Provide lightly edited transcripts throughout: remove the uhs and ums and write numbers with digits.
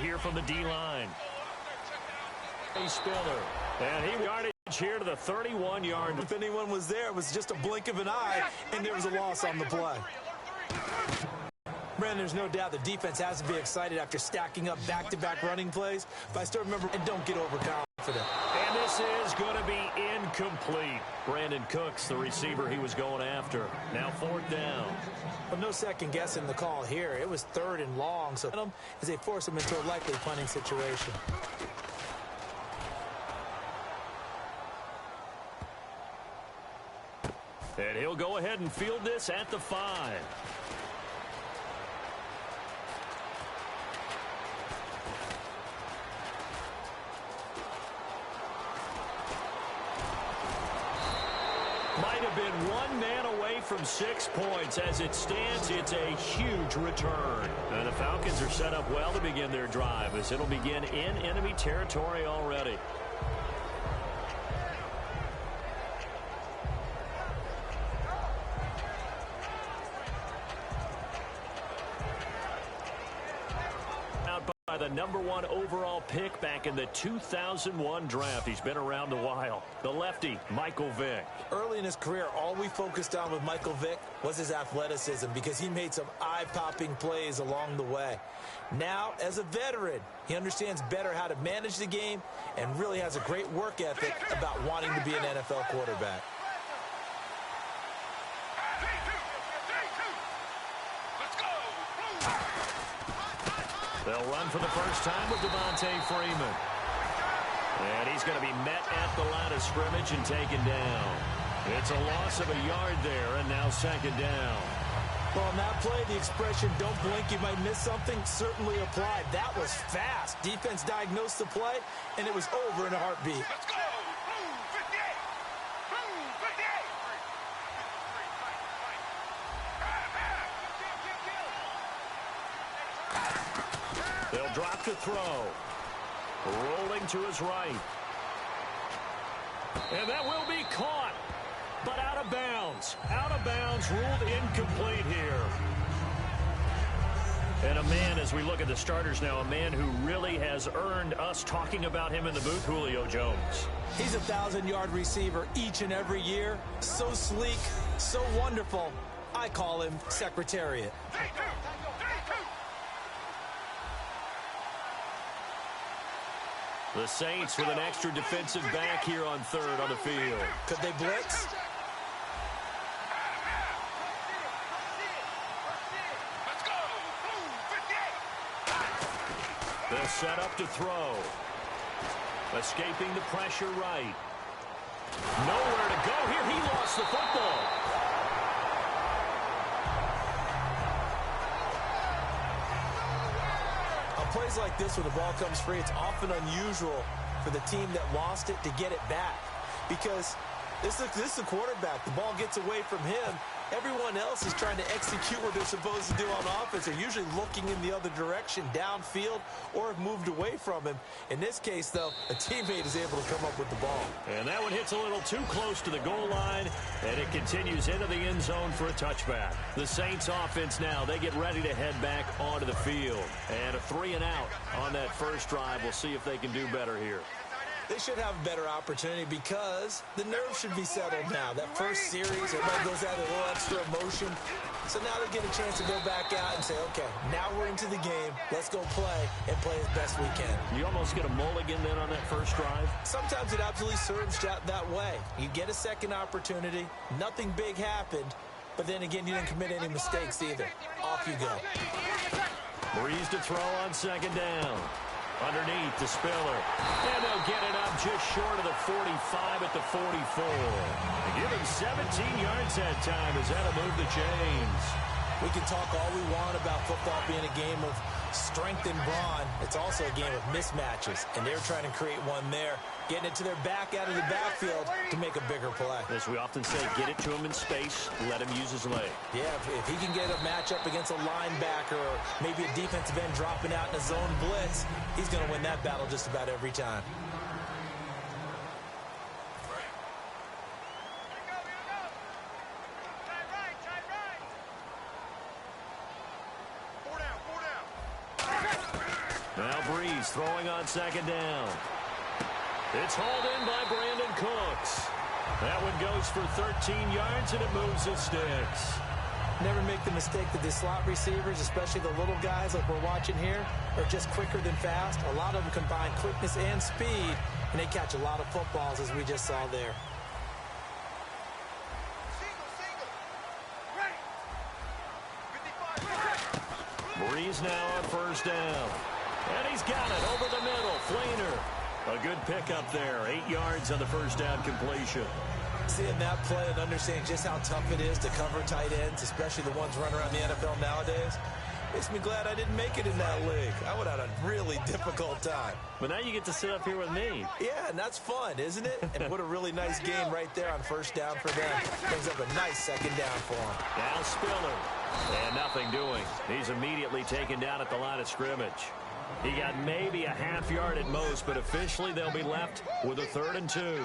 here from the D-line. A Spiller. And he yardage here to the 31-yard. If anyone was there, it was just a blink of an eye, and there was a loss on the play. Brandon, there's no doubt the defense has to be excited after stacking up back-to-back running plays. But I still remember, and don't get overconfident. And this is going to be incomplete. Brandon Cooks, the receiver he was going after. Now 4th down. But no second guessing the call here. It was 3rd and long, so as they force him into a likely punting situation. And he'll go ahead and field this at the 5. Might have been one man away from 6 points. As it stands, it's a huge return. And the Falcons are set up well to begin their drive, as it'll begin in enemy territory already. The #1 overall pick back in the 2001 draft. He's been around a while. The lefty, Michael Vick. Early in his career, all we focused on with Michael Vick was his athleticism because he made some eye-popping plays along the way. Now, as a veteran, he understands better how to manage the game and really has a great work ethic about wanting to be an NFL quarterback. They'll run for the first time with Devontae Freeman. And he's going to be met at the line of scrimmage and taken down. It's a loss of a yard there, and now 2nd down. Well, on that play, the expression, don't blink, you might miss something, certainly applied. That was fast. Defense diagnosed the play, and it was over in a heartbeat. Let's go! Blue 58! Blue 58! They'll drop to throw. Rolling to his right. And that will be caught. But out of bounds. Out of bounds, ruled incomplete here. And a man, as we look at the starters now, a man who really has earned us talking about him in the booth, Julio Jones. He's a 1,000-yard receiver each and every year. So sleek, so wonderful. I call him Secretariat. The Saints with an extra defensive back here on 3rd on the field. Could they blitz? Let's go! Blue 58! They'll set up to throw. Escaping the pressure right. Nowhere to go here. He lost the football. Plays like this, when the ball comes free, it's often unusual for the team that lost it to get it back. Because this is a quarterback. The ball gets away from him. Everyone else is trying to execute what they're supposed to do on offense. They're usually looking in the other direction, downfield, or have moved away from him. In this case, though, a teammate is able to come up with the ball. And that one hits a little too close to the goal line, and it continues into the end zone for a touchback. The Saints offense now, they get ready to head back onto the field. And a 3-and-out on that first drive. We'll see if they can do better here. They should have a better opportunity because the nerves should be settled now. That first series, everybody goes out with a little extra emotion. So now they get a chance to go back out and say, okay, now we're into the game. Let's go play and play as best we can. You almost get a mulligan then on that first drive? Sometimes it absolutely serves that way. You get a second opportunity. Nothing big happened. But then again, you didn't commit any mistakes either. Off you go. Breeze to throw on 2nd down. Underneath to Spiller. And they'll get it up just short of the 45 at the 44. They give him 17 yards that time as that'll move the chains. We can talk all we want about football being a game of strength and brawn. It's also a game of mismatches, and they're trying to create one there, getting it to their back out of the backfield to make a bigger play. As we often say, get it to him in space, let him use his leg. Yeah, if he can get a matchup against a linebacker or maybe a defensive end dropping out in a zone blitz, he's going to win that battle just about every time. Now Breeze throwing on second down. It's hauled in by Brandon Cooks. That one goes for 13 yards, and it moves the sticks. Never make the mistake that the slot receivers, especially the little guys like we're watching here, are just quicker than fast. A lot of them combine quickness and speed, and they catch a lot of footballs, as we just saw there. Breeze now on first down. And he's got it over the middle. Flainer. A good pickup there. 8 yards on the first down completion. Seeing that play and understanding just how tough it is to cover tight ends, especially the ones running around the NFL nowadays, makes me glad I didn't make it in that league. I would have had a really difficult time. But now you get to sit up here with me. Yeah, and that's fun, isn't it? And what a really nice game right there on first down for them. Brings up a nice second down for them. Now Spiller. And nothing doing. He's immediately taken down at the line of scrimmage. He got maybe a half yard at most, but officially they'll be left with a 3rd and 2.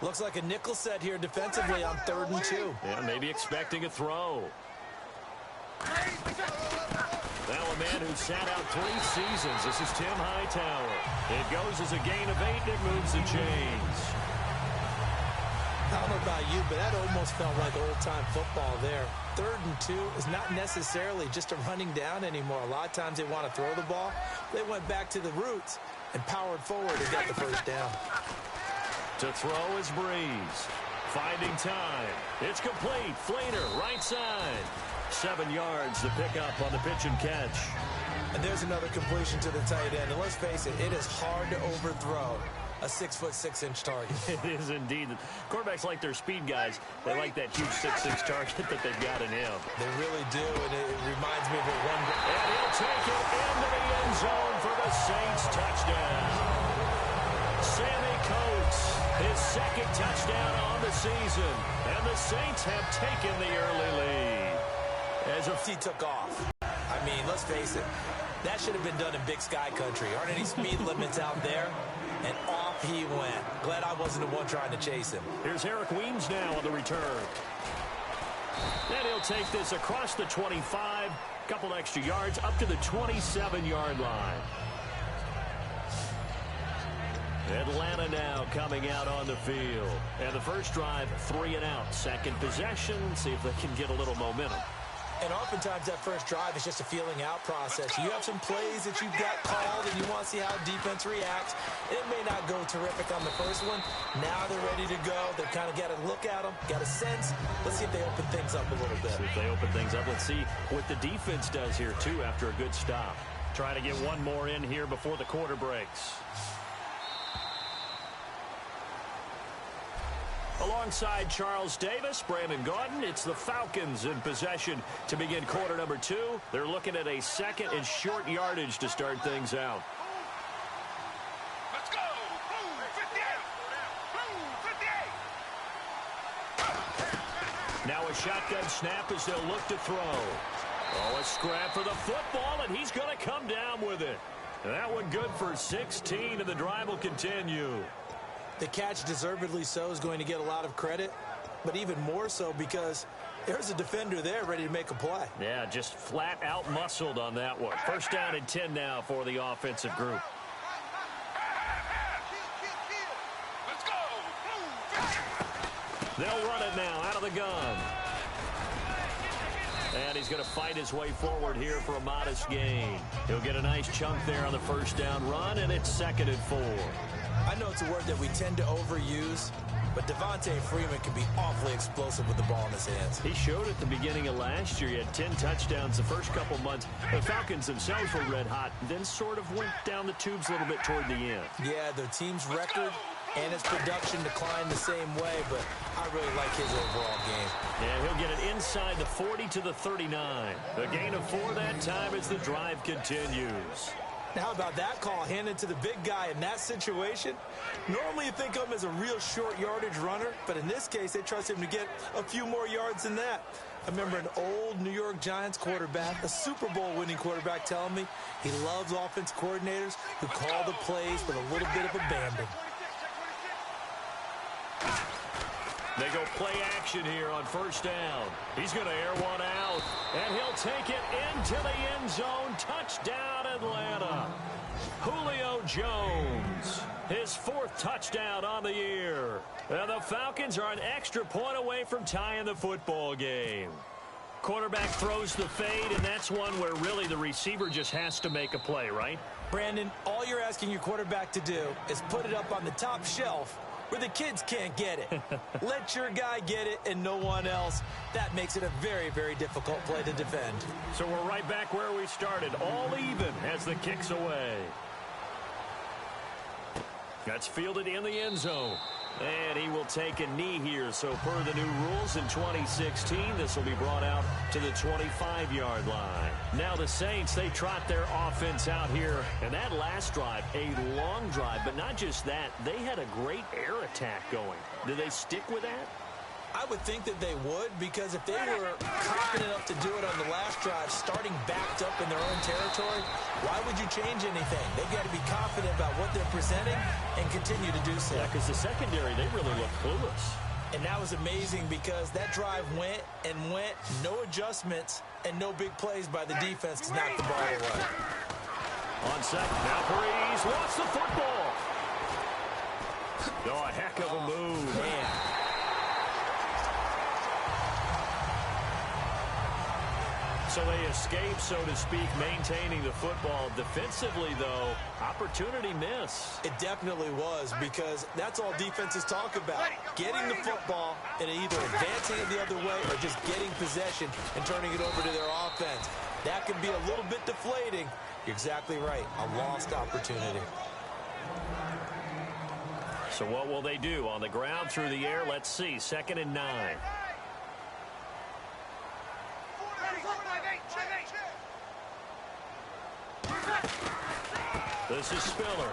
Looks like a nickel set here defensively on 3rd and 2. Yeah, maybe expecting a throw. Now a man who sat out 3 seasons. This is Tim Hightower. It goes as a gain of 8, and it moves the chains. I don't know about you, but that almost felt like old-time football there. 3rd and 2 is not necessarily just a running down anymore. A lot of times they want to throw the ball. They went back to the roots and powered forward to get the first down. To throw is Breeze. Finding time. It's complete. Flainer, right side. 7 yards to pick up on the pitch and catch. And there's another completion to the tight end. And let's face it, it is hard to overthrow a 6'6" target. It is indeed. Quarterbacks like their speed guys. They like that huge 6'6" target that they've got in him. They really do, and it reminds me of a one. And he'll take it into the end zone for the Saints touchdown. Sammy Coates, his 2nd touchdown on the season. And the Saints have taken the early lead. As if he took off. I mean, let's face it. That should have been done in Big Sky country. Aren't any speed limits out there? And off he went. Glad I wasn't the one trying to chase him. Here's Eric Weems now on the return. And he'll take this across the 25. Couple extra yards up to the 27-yard line. Atlanta now coming out on the field. And the first drive, 3 and out. Second possession, see if they can get a little momentum. And oftentimes that first drive is just a feeling out process. You have some plays that you've got called and you want to see how defense reacts. It may not go terrific on the first one. Now they're ready to go. They've kind of got to look at them, got a sense. Let's see if they open things up a little bit. See if they open things up. Let's see what the defense does here, too, after a good stop. Trying to get one more in here before the quarter breaks. Alongside Charles Davis, Brandon Gaudin, it's the Falcons in possession to begin quarter number 2. They're looking at a 2nd and short yardage to start things out. Let's go! Blue 58! Blue 58! Now a shotgun snap as they'll look to throw. Oh, a scrap for the football, and he's going to come down with it. That one good for 16, and the drive will continue. The catch, deservedly so, is going to get a lot of credit, but even more so because there's a defender there ready to make a play. Yeah, just flat out muscled on that one. First down and 10 now for the offensive group. Let's go! Blue 50! They'll run it now out of the gun. And he's going to fight his way forward here for a modest gain. He'll get a nice chunk there on the first down run, and it's 2nd and 4. I know it's a word that we tend to overuse, but Devontae Freeman can be awfully explosive with the ball in his hands. He showed at the beginning of last year. He had 10 touchdowns the first couple months. The Falcons themselves were red hot, then sort of went down the tubes a little bit toward the end. Yeah, their team's record and his production declined the same way, but I really like his overall game. Yeah, he'll get it inside the 40 to the 39. A gain of 4 that time as the drive continues. Now, how about that call handed to the big guy in that situation? Normally you think of him as a real short yardage runner, but in this case they trust him to get a few more yards than that. I remember an old New York Giants quarterback, a Super Bowl winning quarterback, telling me he loves offense coordinators who call the plays with a little bit of abandon. They go play action here on first down. He's going to air one out, and he'll take it into the end zone. Touchdown, Atlanta. Julio Jones, his 4th touchdown on the year. And the Falcons are an extra point away from tying the football game. Quarterback throws the fade, and that's one where really the receiver just has to make a play, right? Brandon, all you're asking your quarterback to do is put it up on the top shelf where the kids can't get it. Let your guy get it and no one else. That makes it a very, very difficult play to defend. So we're right back where we started, all even as the kick's away. That's fielded in the end zone. And he will take a knee here. So per the new rules in 2016, this will be brought out to the 25-yard line. Now the Saints, they trot their offense out here. And that last drive, a long drive, but not just that. They had a great air attack going. Did they stick with that? I would think that they would, because if they were confident enough to do it on the last drive, starting backed up in their own territory, why would you change anything? They've got to be confident about what they're presenting and continue to do so. Yeah, because the secondary, they really looked clueless. And that was amazing because that drive went and went, no adjustments, and no big plays by the defense to knock the ball away. On second, now Breeze lost the football. Oh, a heck of a move. Man. So they escape, so to speak, maintaining the football. Defensively, though, opportunity miss. It definitely was, because that's all defenses talk about. Getting the football and either advancing it the other way or just getting possession and turning it over to their offense. That can be a little bit deflating. You're exactly right. A lost opportunity. So what will they do? On the ground, through the air, let's see. 2nd and 9. This is Spiller.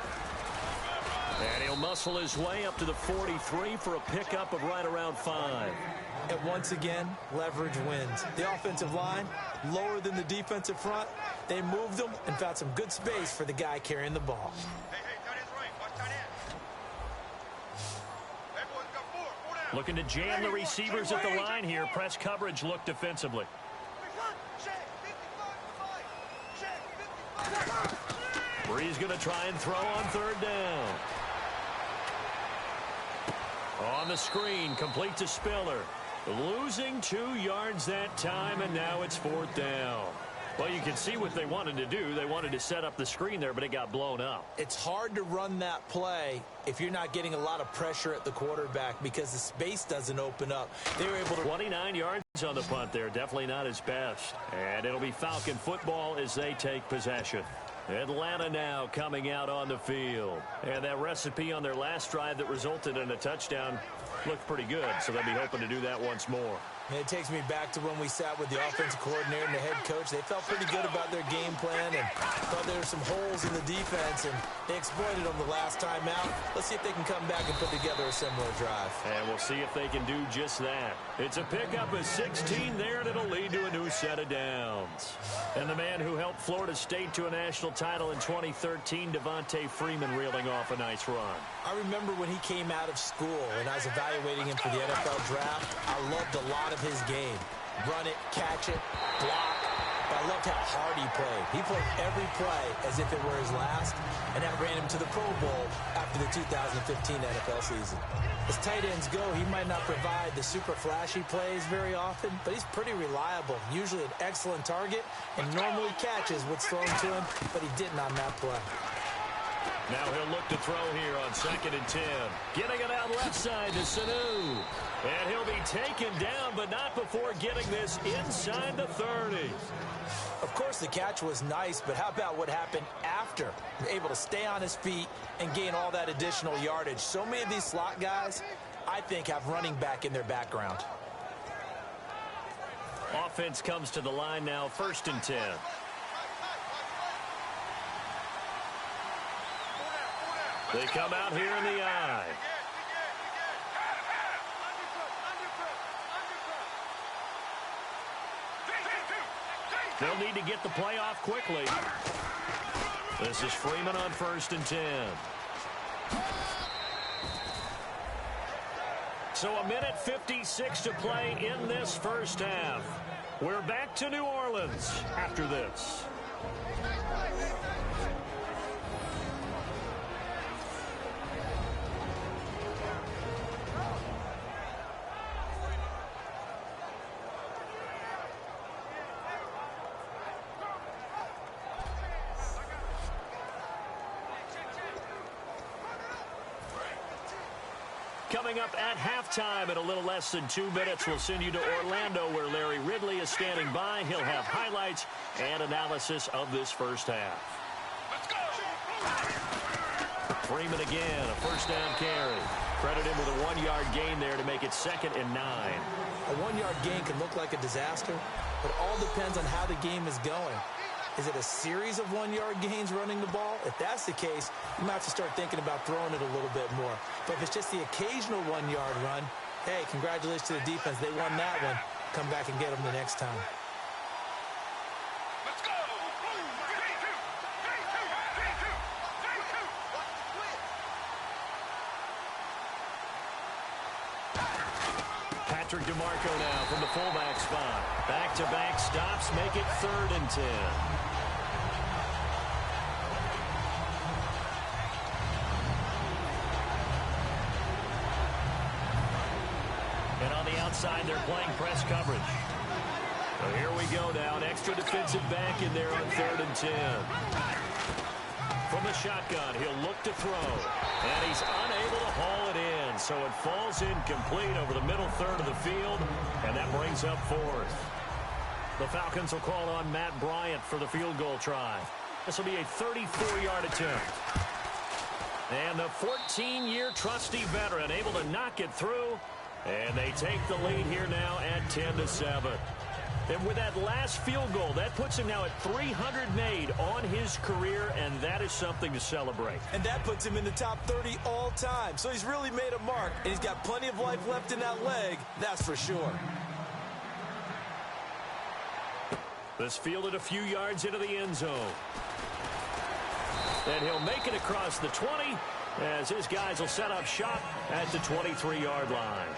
And he'll muscle his way up to the 43 for a pickup of right around 5. And once again, leverage wins. The offensive line, lower than the defensive front. They moved them and found some good space for the guy carrying the ball. Looking to jam the receivers at the line here. Press coverage look defensively. Breeze going to try and throw on 3rd down. On the screen, complete to Spiller. Losing 2 yards that time, and now it's 4th down. Well, you can see what they wanted to do. They wanted to set up the screen there, but it got blown up. It's hard to run that play if you're not getting a lot of pressure at the quarterback because the space doesn't open up. They were able to... 29 yards on the punt there. Definitely not his best. And it'll be Falcon football as they take possession. Atlanta now coming out on the field. And that recipe on their last drive that resulted in a touchdown looked pretty good, so they'll be hoping to do that once more. And it takes me back to when we sat with the offensive coordinator and the head coach. They felt pretty good about their game plan and thought there were some holes in the defense, and they exploited them the last time out. Let's see if they can come back and put together a similar drive. And we'll see if they can do just that. It's a pickup of 16 there, and it'll lead to a new set of downs. And the man who helped Florida State to a national title in 2013, Devontae Freeman, reeling off a nice run. I remember when he came out of school and I was evaluating him for the NFL draft. I loved a lot of his game. Run it, catch it, block. But I loved how hard he played. He played every play as if it were his last, and that ran him to the Pro Bowl after the 2015 NFL season. As tight ends go, he might not provide the super flashy plays very often, but he's pretty reliable, usually an excellent target, and normally catches what's thrown to him, but he didn't on that play. Now he'll look to throw here on 2nd and 10. Getting it out left side to Sanu. And he'll be taken down, but not before getting this inside the 30. Of course, the catch was nice, but how about what happened after? Able to stay on his feet and gain all that additional yardage. So many of these slot guys, I think, have running back in their background. Offense comes to the line now, 1st and 10. They come out here in the eye. They'll need to get the play off quickly. This is Freeman on 1st and 10. So 1:56 to play in this first half. We're back to New Orleans after this. Coming up at halftime in a little less than 2 minutes, we'll send you to Orlando where Larry Ridley is standing by. He'll have highlights and analysis of this first half. Let's go. Freeman again, a first down carry. Credit him with a 1-yard gain there to make it 2nd and 9. A 1-yard gain can look like a disaster, but it all depends on how the game is going. Is it a series of 1-yard gains running the ball? If that's the case, you might have to start thinking about throwing it a little bit more. But if it's just the occasional 1-yard run, hey, congratulations to the defense. They won that one. Come back and get them the next time. Let's go. 3-2. Patrick DeMarco now from the fullback spot. Back-to-back stops make it 3rd and 10. And on the outside, they're playing press coverage. So here we go now. An extra defensive back in there on 3rd and 10. From the shotgun, he'll look to throw. And he's unable to haul it in. So it falls incomplete over the middle third of the field. And that brings up 4th. The Falcons will call on Matt Bryant for the field goal try. This will be a 34-yard attempt. And the 14-year trusty veteran able to knock it through. And they take the lead here now at 10-7. And with that last field goal, that puts him now at 300 made on his career, and that is something to celebrate. And that puts him in the top 30 all time. So he's really made a mark, and he's got plenty of life left in that leg, that's for sure. This fielded a few yards into the end zone. And he'll make it across the 20 as his guys will set up shop at the 23-yard line.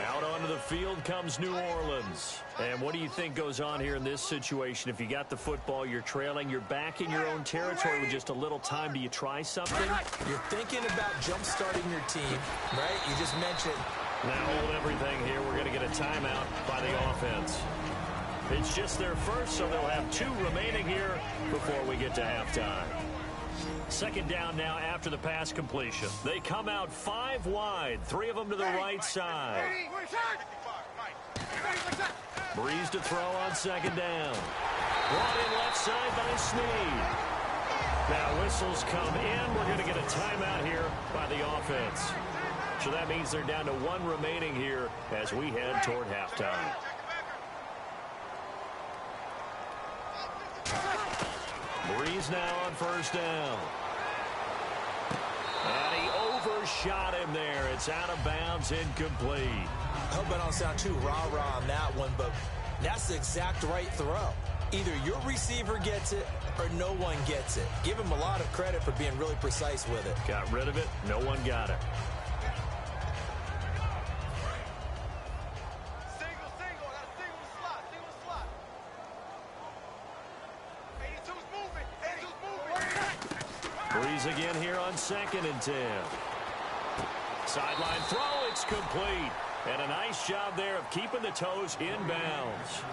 Out onto the field comes New Orleans. And what do you think goes on here in this situation? If you got the football, you're trailing, you're back in your own territory with just a little time. Do you try something? You're thinking about jump-starting your team, right? You just mentioned. Now hold everything here. We're going to get a timeout by the offense. It's just their first, so they'll have 2 remaining here before we get to halftime. 2nd down now after the pass completion. They come out 5 wide, 3 of them to the right side. Breeze to throw on 2nd down. Brought in left side by Snead. Now whistles come in. We're going to get a timeout here by the offense. So that means they're down to 1 remaining here as we head toward halftime. Breeze now on 1st down. And he overshot him there. It's out of bounds, incomplete. I hope I don't sound too rah-rah on that one, but that's the exact right throw. Either your receiver gets it or no one gets it. Give him a lot of credit for being really precise with it. Got rid of it. No one got it. Breeze again here on 2nd and 10. Sideline throw, it's complete. And a nice job there of keeping the toes in bounds.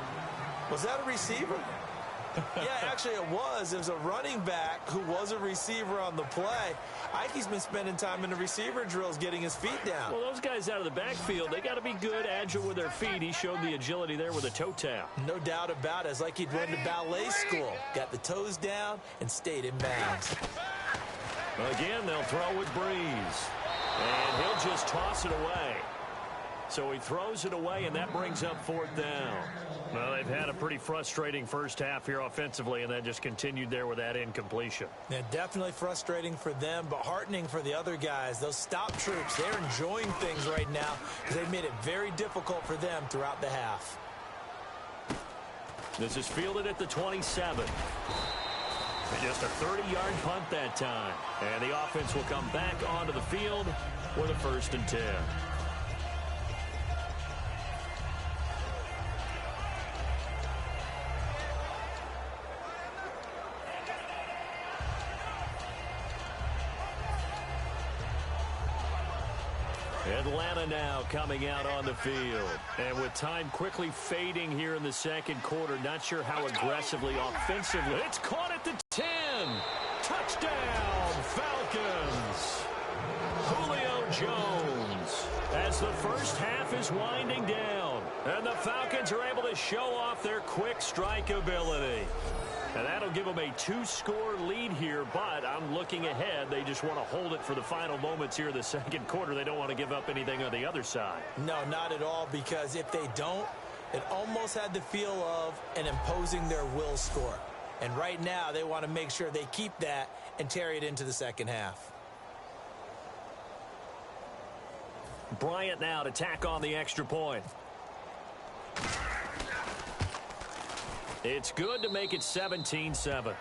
Was that a receiver? Yeah, actually it was. It was a running back who was a receiver on the play. Ike's been spending time in the receiver drills getting his feet down. Well, those guys out of the backfield, they got to be good, agile with their feet. He showed the agility there with a toe tap. No doubt about it. It's like he'd run to ballet school. Got the toes down and stayed in bounds. Again, they'll throw with Breeze. And he'll just toss it away. So he throws it away, and that brings up 4th down. Well, they've had a pretty frustrating first half here offensively, and then just continued there with that incompletion. Yeah, definitely frustrating for them, but heartening for the other guys. Those stop troops, they're enjoying things right now because they've made it very difficult for them throughout the half. This is fielded at the 27. And just a 30-yard punt that time. And the offense will come back onto the field with a 1st and 10. Atlanta now coming out on the field. And with time quickly fading here in the second quarter, not sure how aggressively, offensively. It's caught at the 10. Touchdown, Falcons. Julio Jones. As the first half is winding down. And the Falcons are able to show off their quick strike ability. And that'll give them a 2-score lead here, but I'm looking ahead. They just want to hold it for the final moments here in the second quarter. They don't want to give up anything on the other side. No, not at all, because if they don't, it almost had the feel of an imposing their will score. And right now, they want to make sure they keep that and carry it into the second half. Bryant now to tack on the extra point. It's good to make it 17-7.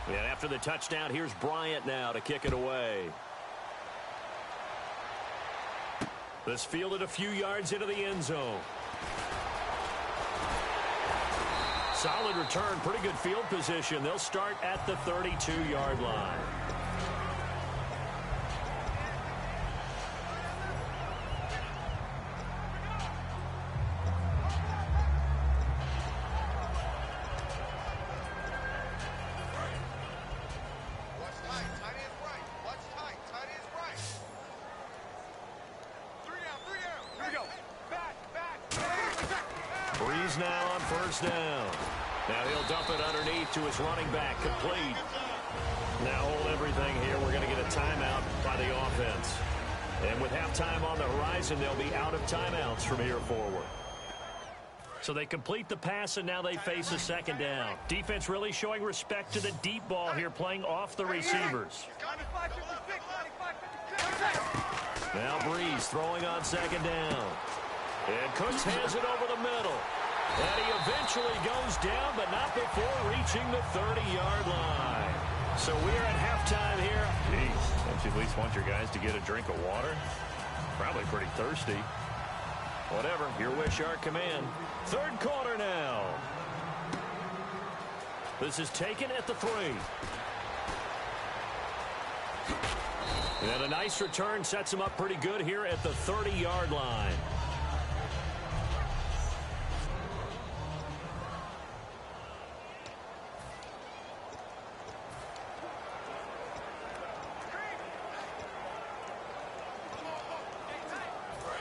And after the touchdown, here's Bryant now to kick it away. This fielded a few yards into the end zone. Solid return, pretty good field position. They'll start at the 32-yard line. Now on first down. Now he'll dump it underneath to his running back, complete. Now hold everything here. We're going to get a timeout by the offense. And with halftime on the horizon, they'll be out of timeouts from here forward. So they complete the pass, and now they face a second down. Defense really showing respect to the deep ball here, playing off the receivers. Now Breeze throwing on second down. And Cooks hands it over the middle. And he eventually goes down, but not before reaching the 30-yard line. So we are at halftime here. Jeez, don't you at least want your guys to get a drink of water? Probably pretty thirsty. Whatever, your wish, our command. Third quarter now. This is taken at the 3. And a nice return sets him up pretty good here at the 30-yard line.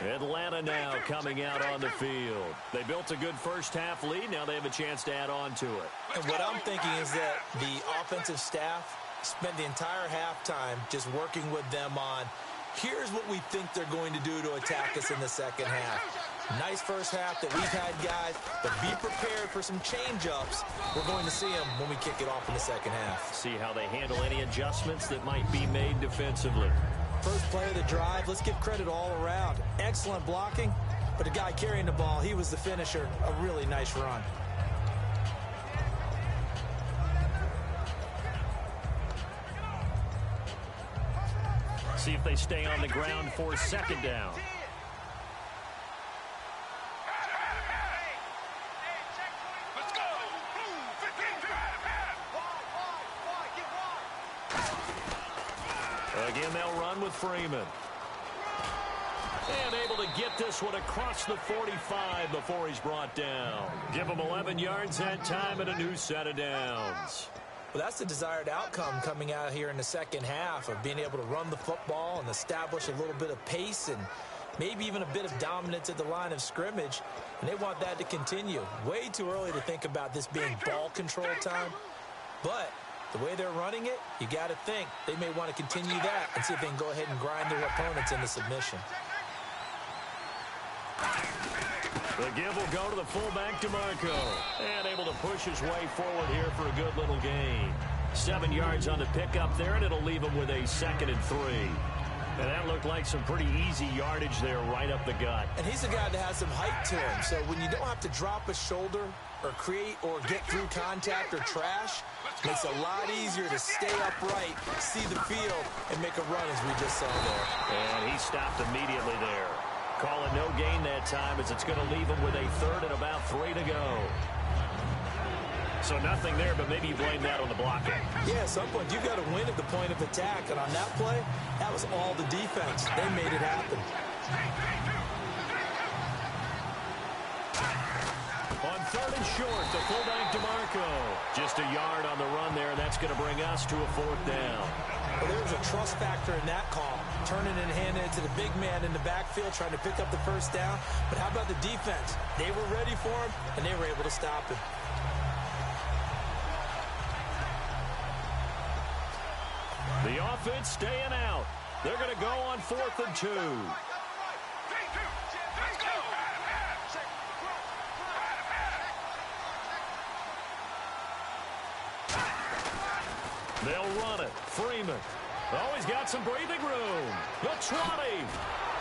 Atlanta now coming out on the field. They built a good first-half lead. Now they have a chance to add on to it. And what I'm thinking is that the offensive staff spent the entire halftime just working with them on, here's what we think they're going to do to attack us in the second half. Nice first half that we've had, guys, but be prepared for some change-ups. We're going to see them when we kick it off in the second half. See how they handle any adjustments that might be made defensively. First play of the drive, let's give credit all around. Excellent blocking, but the guy carrying the ball, he was the finisher. A really nice run. See if they stay on the ground for second down. Again, they'll run with Freeman. And able to get this one across the 45 before he's brought down. Give him 11 yards that time and a new set of downs. Well, that's the desired outcome coming out here in the second half of being able to run the football and establish a little bit of pace and maybe even a bit of dominance at the line of scrimmage. And they want that to continue. Way too early to think about this being ball control time. But the way they're running it, you got to think they may want to continue that and see if they can go ahead and grind their opponents into submission. The give will go to the fullback, DeMarco. And able to push his way forward here for a good little gain. 7 yards on the pickup there, and it'll leave him with a 2nd and 3. And that looked like some pretty easy yardage there right up the gut. And he's a guy that has some height to him. So when you don't have to drop a shoulder or create or get through contact or trash, it makes it a lot easier to stay upright, see the field, and make a run as we just saw there. And he stopped immediately there. Call it no gain that time as it's going to leave him with a 3rd and about 3 to go. So nothing there, but maybe you blame that on the blocking. Yeah, at some point, you've got to win at the point of attack. And on that play, that was all the defense. They made it happen. On 3rd and short, the fullback DeMarco. Just a yard on the run there, and that's going to bring us to a 4th down. Well, there was a trust factor in that call. Turning and handing it to the big man in the backfield, trying to pick up the first down. But how about the defense? They were ready for him, and they were able to stop him. The offense staying out. They're going to go on 4th and 2. They'll run it. Freeman. Oh, he's got some breathing room. The 20.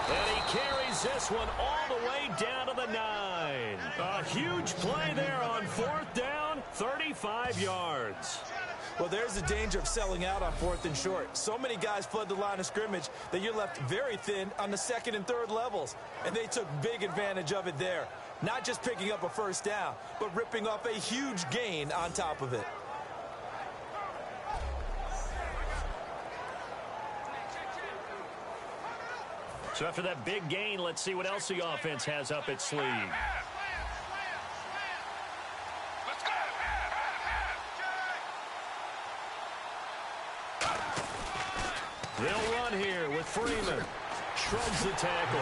And he carries this one all the way down to the 9. A huge play there on 4th down, 35 yards. Well, there's the danger of selling out on 4th and short. So many guys flood the line of scrimmage that you're left very thin on the 2nd and 3rd levels. And they took big advantage of it there. Not just picking up a first down, but ripping off a huge gain on top of it. So after that big gain, let's see what else the offense has up its sleeve. They'll run here with Freeman. Shrugs the tackle.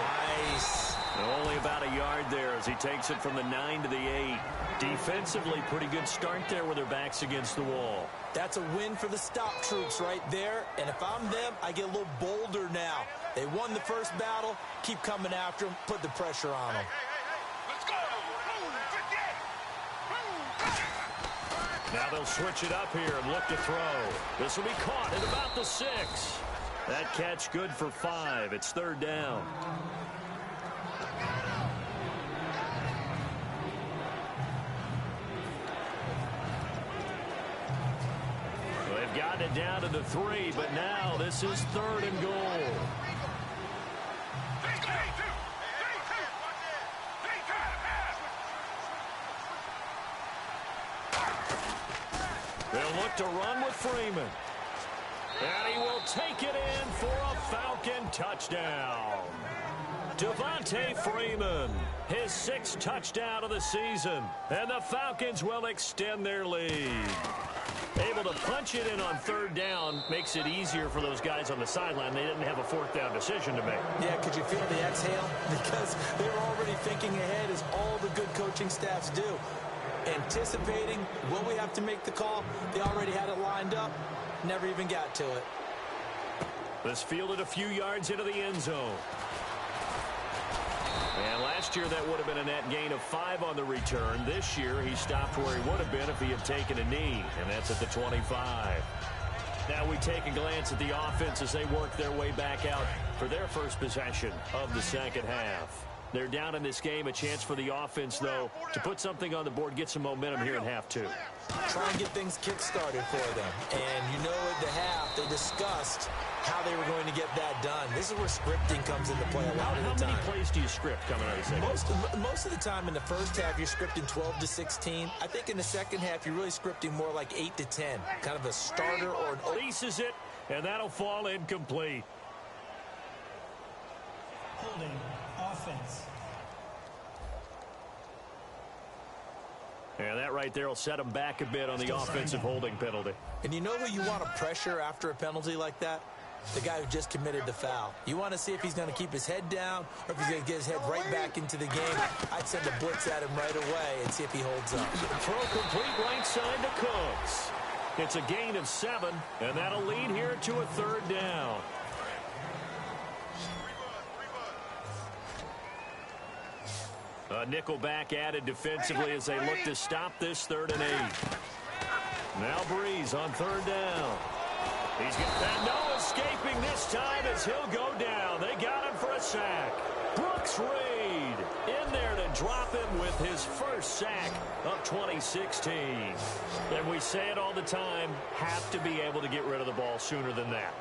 Nice. Only about a yard there as he takes it from the 9 to the 8. Defensively, pretty good start there with their backs against the wall. That's a win for the stop troops right there. And if I'm them, I get a little bolder now. They won the first battle. Keep coming after them. Put the pressure on them. Let's go. Now they'll switch it up here and look to throw. This will be caught at about the 6. That catch good for 5. It's 3rd down. They've gotten it down to the 3, but now this is 3rd and goal. They'll look to run with Freeman. And he will take it in for a Falcon touchdown. Devontae Freeman, his 6th touchdown of the season. And the Falcons will extend their lead. Able to punch it in on 3rd down makes it easier for those guys on the sideline. They didn't have a 4th down decision to make. Yeah, could you feel the exhale? Because they were already thinking ahead, as all the good coaching staffs do. Anticipating, will we have to make the call? They already had it lined up. Never even got to it. This fielded a few yards into the end zone. And last year that would have been a net gain of 5 on the return. This year he stopped where he would have been if he had taken a knee, and that's at the 25. Now we take a glance at the offense as they work their way back out for their first possession of the second half. They're down in this game. A chance for the offense, though, to put something on the board, get some momentum here in half 2. Try and get things kick-started for them. And you know at the half, they discussed how they were going to get that done. This is where scripting comes into play a lot of the time. How many plays do you script coming out of the second? Most of the time in the first half, you're scripting 12 to 16. I think in the second half, you're really scripting more like 8 to 10. Kind of a starter or an... Releases it, and that'll fall incomplete. Holding offense. And that right there will set them back a bit on the offensive holding penalty. And you know who you want to pressure after a penalty like that? The guy who just committed the foul. You want to see if he's going to keep his head down or if he's going to get his head right back into the game. I'd send a blitz at him right away and see if he holds up. Throw complete right side to Cooks. It's a gain of 7, and that'll lead here to a 3rd down. A nickel back added defensively as they look to stop this 3rd and 8. Now Breeze on 3rd down. He's got that. No escaping this time as he'll go down. They got him for a sack. Brooks Reed in there to drop him with his first sack of 2016. And we say it all the time, have to be able to get rid of the ball sooner than that.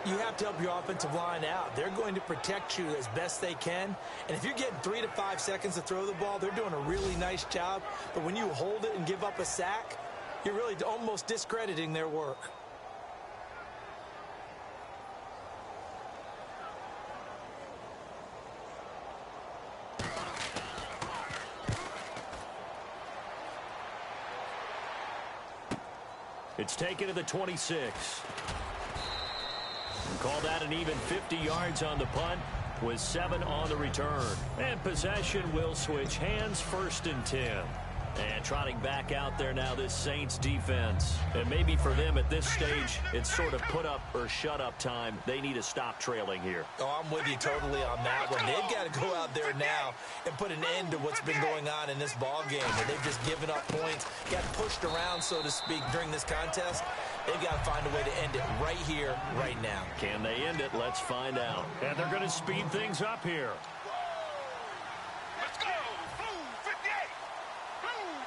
You have to help your offensive line out. They're going to protect you as best they can. And if you're getting 3 to 5 seconds to throw the ball, they're doing a really nice job. But when you hold it and give up a sack, you're really almost discrediting their work. It's taken to the 26. Call that an even 50 yards on the punt with 7 on the return. And possession will switch hands, 1st and 10. And trotting back out there now, this Saints defense. And maybe for them at this stage, it's sort of put up or shut up time. They need to stop trailing here. Oh, I'm with you totally on that one. They've got to go out there now and put an end to what's been going on in this ball game. Where they've just given up points, got pushed around, so to speak, during this contest. They've got to find a way to end it right here, right now. Can they end it? Let's find out. And they're going to speed things up here. Let's go. 58.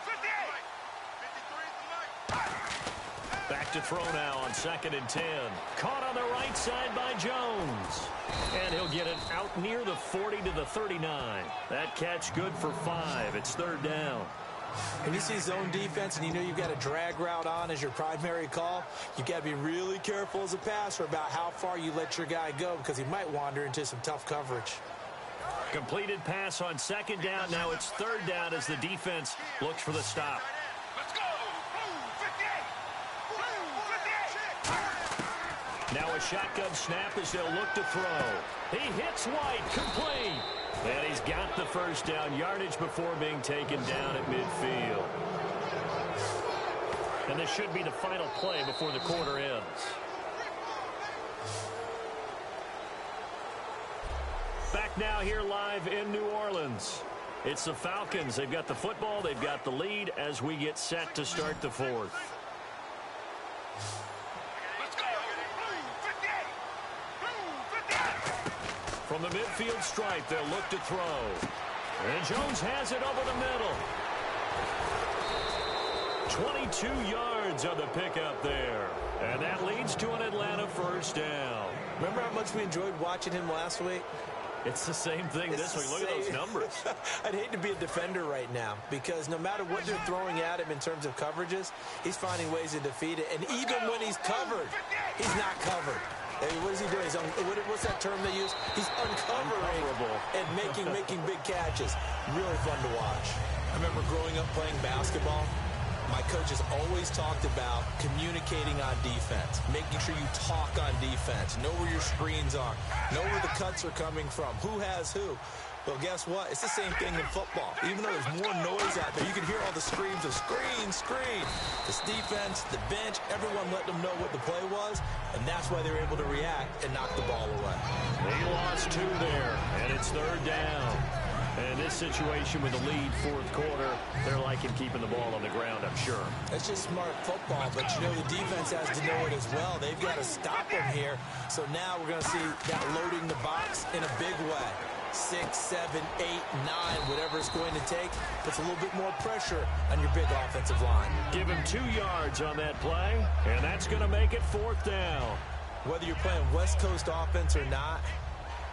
58. 53 tonight. Back to throw now on 2nd and 10. Caught on the right side by Jones. And he'll get it out near the 40 to the 39. That catch good for 5. It's 3rd down. When you see zone defense and you know you've got a drag route on as your primary call, you've got to be really careful as a passer about how far you let your guy go because he might wander into some tough coverage. Completed pass on 2nd down. Now it's 3rd down as the defense looks for the stop. Let's go. Blue 58. Now a shotgun snap as they'll look to throw. He hits White, complete. And he's got the 1st down yardage before being taken down at midfield. And this should be the final play before the quarter ends. Back now here live in New Orleans. It's the Falcons. They've got the football. They've got the lead as we get set to start the 4th. Let's go. Blue 58. Blue 58. From the midfield stripe, they'll look to throw. And Jones has it over the middle. 22 yards on the pickup there. And that leads to an Atlanta 1st down. Remember how much we enjoyed watching him last week? It's the same thing this week. Look at those numbers. I'd hate to be a defender right now because no matter what they're throwing at him in terms of coverages, he's finding ways to defeat it. And even when he's covered, he's not covered. Hey, what is he doing? What's that term they use? He's uncovering and making big catches. Really fun to watch. I remember growing up playing basketball. My coaches always talked about communicating on defense, making sure you talk on defense, know where your screens are, know where the cuts are coming from, who has who. Well, guess what? It's the same thing in football. Even though there's more noise out there, you can hear all the screams of screen, screen. This defense, the bench, everyone let them know what the play was, and that's why they were able to react and knock the ball away. He lost 2 there, and it's 3rd down. And this situation with the lead 4th quarter, they're liking keeping the ball on the ground, I'm sure. It's just smart football, but you know the defense has to know it as well. They've got to stop them here. So now we're going to see that loading the box in a big way. 6, 7, 8, 9, whatever it's going to take, puts a little bit more pressure on your big offensive line. Give him 2 yards on that play, and that's going to make it 4th down. Whether you're playing West Coast offense or not,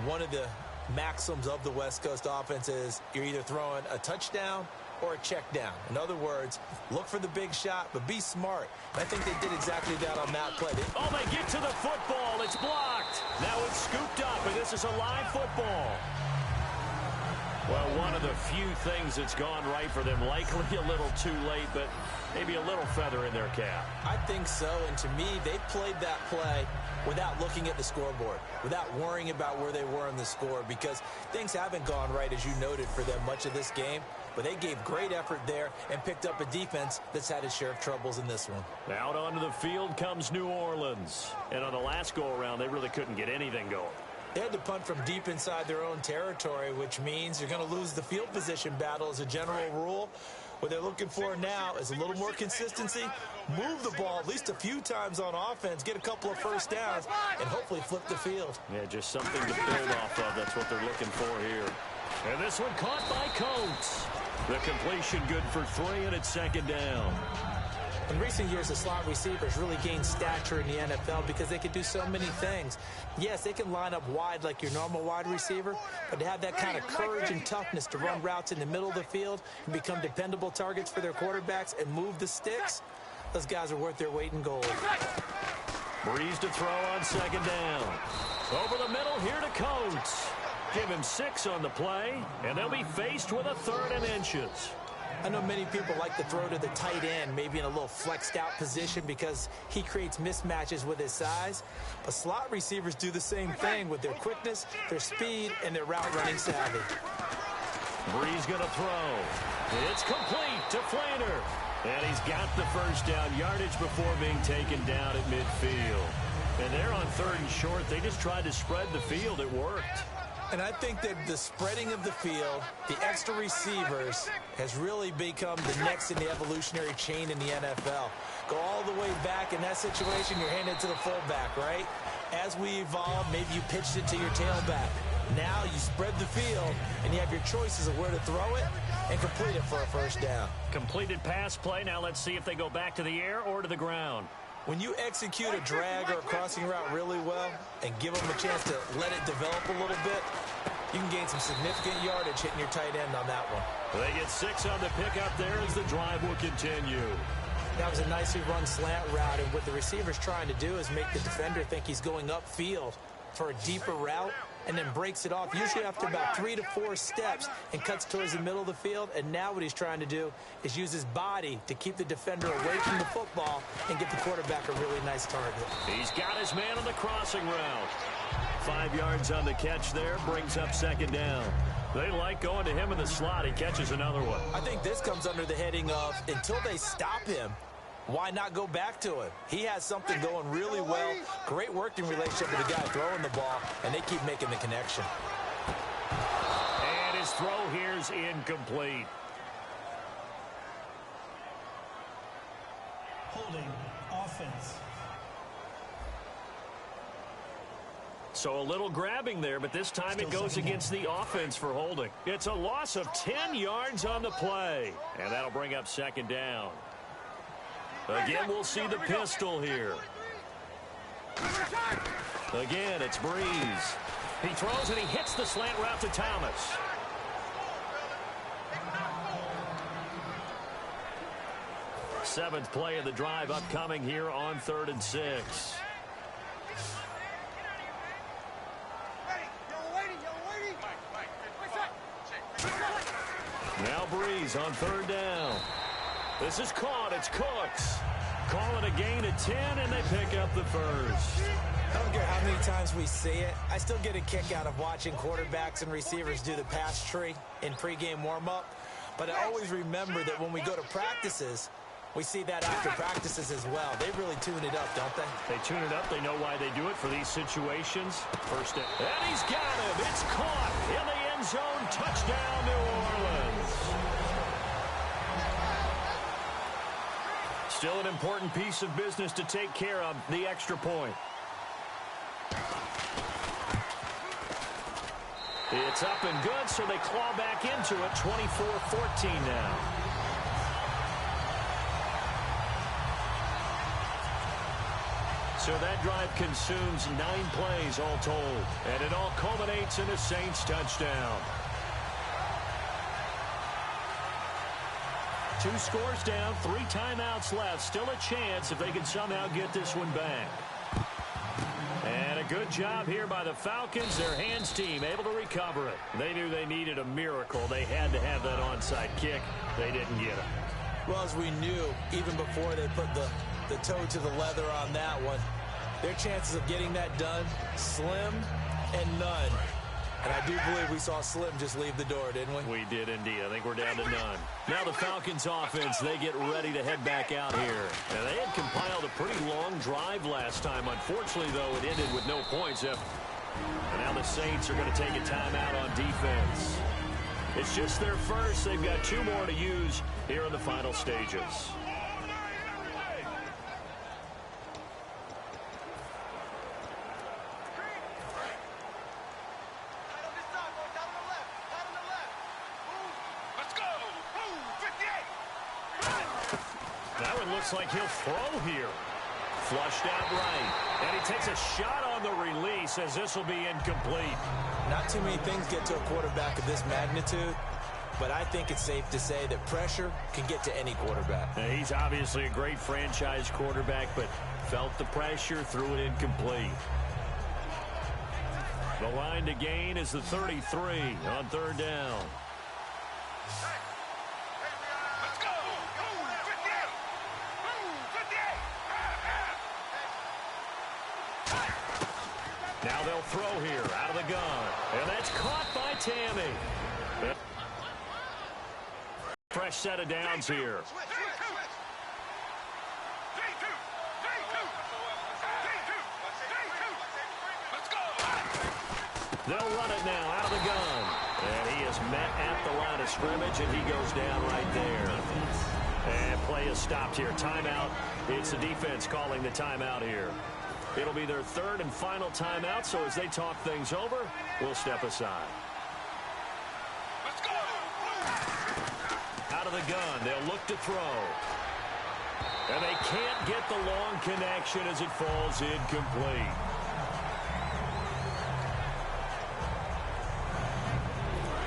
one of the maxims of the West Coast offense is you're either throwing a touchdown or a check down. In other words, look for the big shot, but be smart. I think they did exactly that on that play. They get to the football. It's blocked. Now it's scooped up, and this is a live football. Well, one of the few things that's gone right for them, likely a little too late, but maybe a little feather in their cap. I think so, and to me, they played that play without looking at the scoreboard, without worrying about where they were in the score, because things haven't gone right, as you noted, for them much of this game. But they gave great effort there and picked up a defense that's had its share of troubles in this one. Out onto the field comes New Orleans. And on the last go-around, they really couldn't get anything going. They had to punt from deep inside their own territory, which means you're going to lose the field position battle as a general rule. What they're looking for now is a little more consistency, move the ball at least a few times on offense, get a couple of 1st downs, and hopefully flip the field. Yeah, just something to build off of. That's what they're looking for here. And this one caught by Coates. The completion good for 3, and it's 2nd down. In recent years, the slot receivers really gained stature in the NFL because they can do so many things. Yes, they can line up wide like your normal wide receiver, but to have that kind of courage and toughness to run routes in the middle of the field and become dependable targets for their quarterbacks and move the sticks, those guys are worth their weight in gold. Breeze to throw on 2nd down. Over the middle here to Coates. Give him 6 on the play, and they'll be faced with a 3rd and inches. I know many people like to throw to the tight end, maybe in a little flexed out position because he creates mismatches with his size. But slot receivers do the same thing with their quickness, their speed, and their route running savvy. Breeze going to throw. It's complete to Flainer. And he's got the 1st down yardage before being taken down at midfield. And they're on 3rd and short. They just tried to spread the field. It worked. And I think that the spreading of the field, the extra receivers, has really become the next in the evolutionary chain in the NFL. Go all the way back in that situation, you're handed to the fullback, right? As we evolve, maybe you pitched it to your tailback. Now you spread the field, and you have your choices of where to throw it and complete it for a 1st down. Completed pass play. Now let's see if they go back to the air or to the ground. When you execute a drag or a crossing route really well and give them a chance to let it develop a little bit, you can gain some significant yardage hitting your tight end on that one. They get 6 on the pickup there as the drive will continue. That was a nicely run slant route, and what the receiver's trying to do is make the defender think he's going upfield for a deeper route and then breaks it off, usually after about 3 to 4 steps, and cuts towards the middle of the field. And now what he's trying to do is use his body to keep the defender away from the football and get the quarterback a really nice target. He's got his man on the crossing route. 5 yards on the catch there, brings up 2nd down. They like going to him in the slot. He catches another one. I think this comes under the heading of, until they stop him, why not go back to him? He has something going really well. Great working relationship with the guy throwing the ball, and they keep making the connection. And his throw here's incomplete. Holding offense. So a little grabbing there, but this time it goes against the offense for holding. It's a loss of 10 yards on the play, and that'll bring up 2nd down. Again, we'll see the pistol here. Again, it's Breeze. He throws and he hits the slant route to Thomas. Seventh play of the drive upcoming here on 3rd and 6. Now Breeze on 3rd down. This is caught. It's Cooks. Call it a gain of 10, and they pick up the first. I don't care how many times we see it. I still get a kick out of watching quarterbacks and receivers do the pass tree in pregame warm-up. But I always remember that when we go to practices, we see that after practices as well. They really tune it up, don't they? They tune it up. They know why they do it for these situations. First down. And he's got him. It's caught in the end zone. Touchdown, New Orleans. Still an important piece of business to take care of, the extra point. It's up and good, so they claw back into it, 24-14 now. So that drive consumes 9 plays all told, and it all culminates in a Saints touchdown. 2 scores down, 3 timeouts left. Still a chance if they can somehow get this one back. And a good job here by the Falcons. Their hands team able to recover it. They knew they needed a miracle. They had to have that onside kick. They didn't get it. Well, as we knew, even before they put the toe to the leather on that one, their chances of getting that done, slim and none. And I do believe we saw Slim just leave the door, didn't we? We did indeed. I think we're down to none. Now the Falcons offense, they get ready to head back out here. And they had compiled a pretty long drive last time. Unfortunately, though, it ended with no points. And now the Saints are going to take a timeout on defense. It's just their first. They've got 2 more to use here in the final stages. Looks like he'll throw here. Flushed out right. And he takes a shot on the release as this will be incomplete. Not too many things get to a quarterback of this magnitude, but I think it's safe to say that pressure can get to any quarterback. Now, he's obviously a great franchise quarterback, but felt the pressure, threw it incomplete. The line to gain is the 33 on 3rd down. Now they'll throw here out of the gun. And that's caught by Tammy. Fresh set of downs here. They'll run it now out of the gun. And he is met at the line of scrimmage, and he goes down right there. And play is stopped here. Timeout. It's the defense calling the timeout here. It'll be their 3rd and final timeout, so as they talk things over, we'll step aside. Let's go! Out of the gun, they'll look to throw. And they can't get the long connection as it falls incomplete.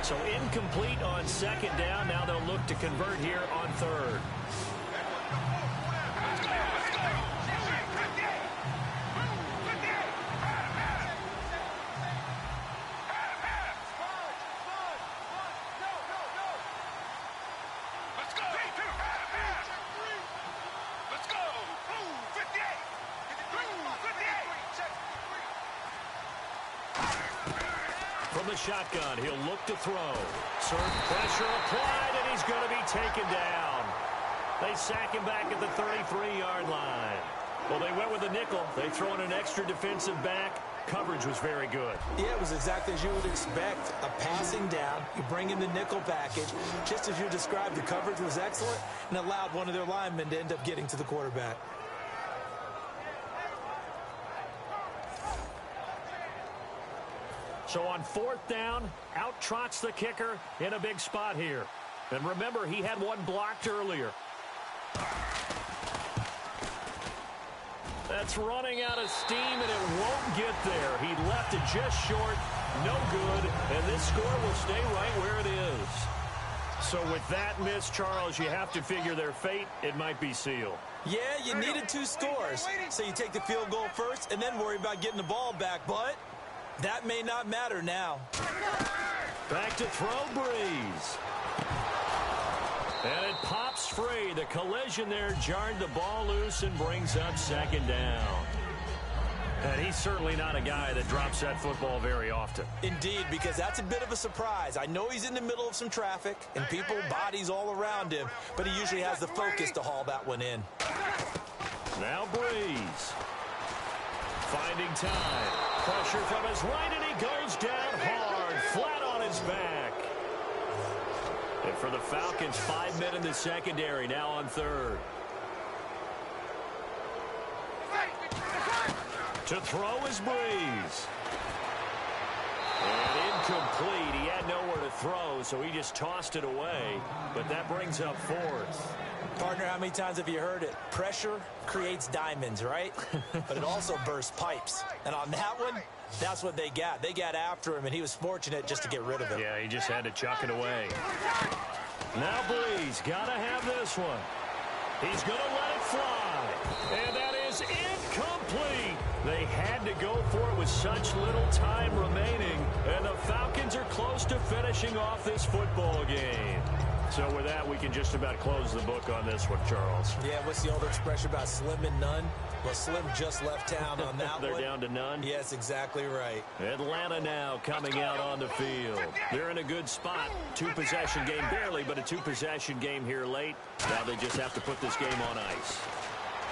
So incomplete on second down. Now they'll look to convert here on third. From the shotgun, he'll look to throw. Serve pressure applied, and he's going to be taken down. They sack him back at the 33-yard line. Well, they went with a nickel. They throw in an extra defensive back. Coverage was very good. Yeah, it was exactly as you would expect. A passing down. You bring in the nickel package. Just as you described, the coverage was excellent and allowed one of their linemen to end up getting to the quarterback. So on fourth down, out trots the kicker in a big spot here. And remember, he had one blocked earlier. That's running out of steam, and it won't get there. He left it just short, no good, and this score will stay right where it is. So with that miss, Charles, you have to figure their fate. It might be sealed. Yeah, you needed 2 scores. So you take the field goal first and then worry about getting the ball back, but that may not matter now. Back to throw, Breeze. And it pops free. The collision there jarred the ball loose and brings up second down. And he's certainly not a guy that drops that football very often. Indeed, because that's a bit of a surprise. I know he's in the middle of some traffic and people, bodies all around him, but he usually has the focus to haul that one in. Now Breeze. Finding time. Pressure from his right, and he goes down hard, flat on his back. And for the Falcons, 5 men in the secondary, now on third. To throw is Breeze. And incomplete. He had nowhere to throw, so he just tossed it away. But that brings up fourth. Partner, how many times have you heard it? Pressure creates diamonds, right? But it also bursts pipes. And on that one, that's what they got. They got after him, and he was fortunate just to get rid of it. Yeah, he just had to chuck it away. Now Breeze, got to have this one. He's going to let it fly. And that is incomplete. They had to go for it with such little time remaining. And the Falcons are close to finishing off this football game. So with that, we can just about close the book on this one, Charles. Yeah, what's the old expression about slim and none? Well, Slim just left town on that They're one. down to none? Yes, exactly right. Atlanta now coming out on the field. They're in a good spot. 2-possession game, barely, but a 2-possession game here late. Now they just have to put this game on ice.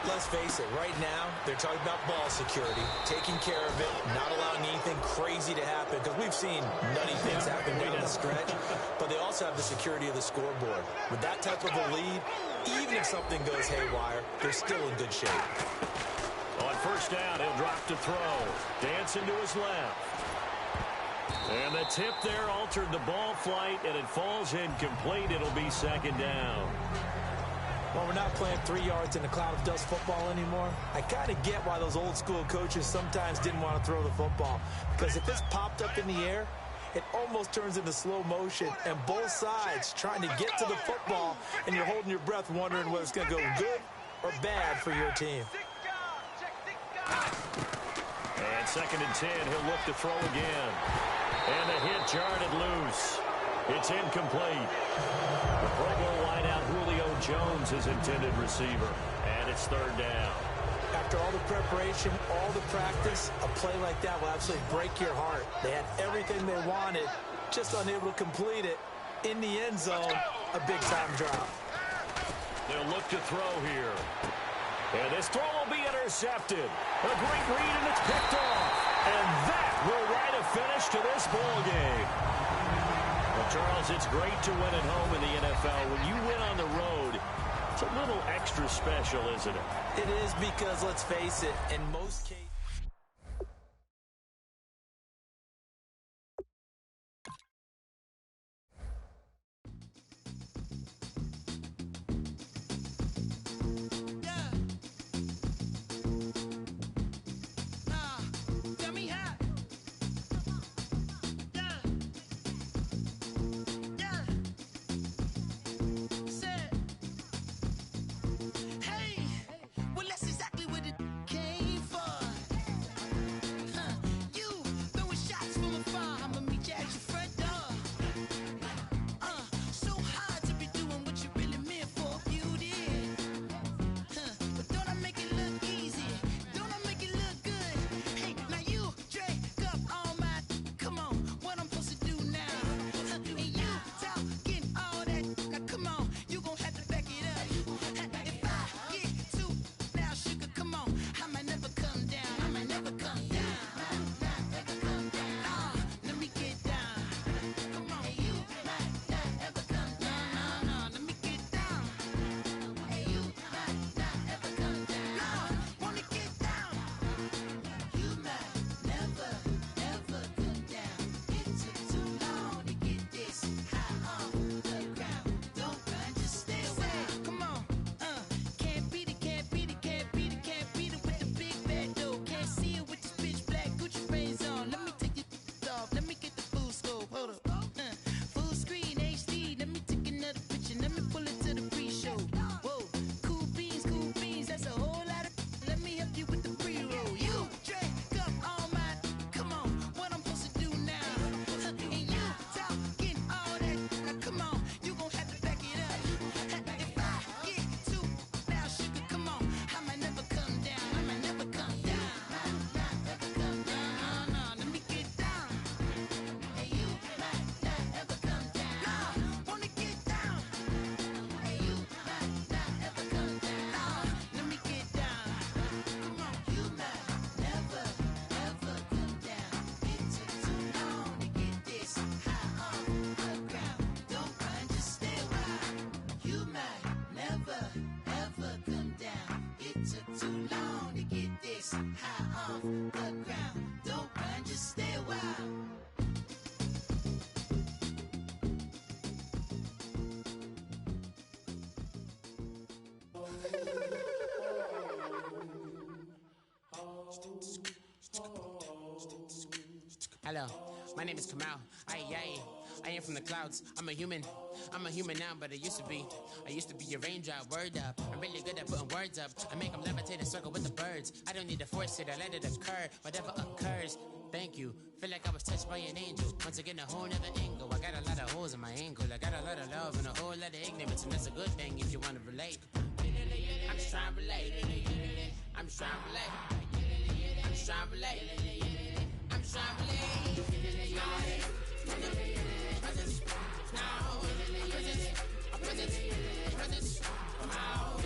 Let's face it, right now, they're talking about ball security, taking care of it, not allowing anything crazy to happen, because we've seen nutty things happen down the stretch, but they also have the security of the scoreboard. With that type of a lead, even if something goes haywire, they're still in good shape. On first down, he'll drop to throw. Dancing to his left. And the tip there altered the ball flight, and it falls incomplete. It'll be second down. Well, we're not playing 3 yards in a cloud of dust football anymore. I kind of get why those old school coaches sometimes didn't want to throw the football. Because if it's popped up in the air, it almost turns into slow motion. And both sides trying to get to the football, and you're holding your breath wondering whether it's going to go good or bad for your team. And second and 10, he'll look to throw again. And the hit jarred it loose. It's incomplete. The Pro Bowl wideout Julio Jones is intended receiver. And it's third down. After all the preparation, all the practice, a play like that will absolutely break your heart. They had everything they wanted, just unable to complete it. In the end zone, a big-time drop. They'll look to throw here. And this throw will be intercepted. A great read, and it's picked off. And that will write a finish to this ball game. Well, Charles, it's great to win at home in the NFL. When you win on the road, it's a little extra special, isn't it? It is because, let's face it, in most cases... the ground. Don't run, just stay a while. Hello, my name is Kamal. I am from the clouds. I'm a human now, but I used to be a raindrop. Word up, I'm really good at putting words up. I make them levitate and circle with the birds. I don't need to force it, I let it occur. Whatever occurs, thank you. Feel like I was touched by an angel. Once again, a whole nother angle. I got a lot of holes in my ankle. I got a lot of love and a whole lot of ignorance, and that's a good thing if you want to relate. I'm just trying to relate. I'm just trying to relate. I'm just trying to relate. I'm just trying to relate. Presence, now, presence, come out,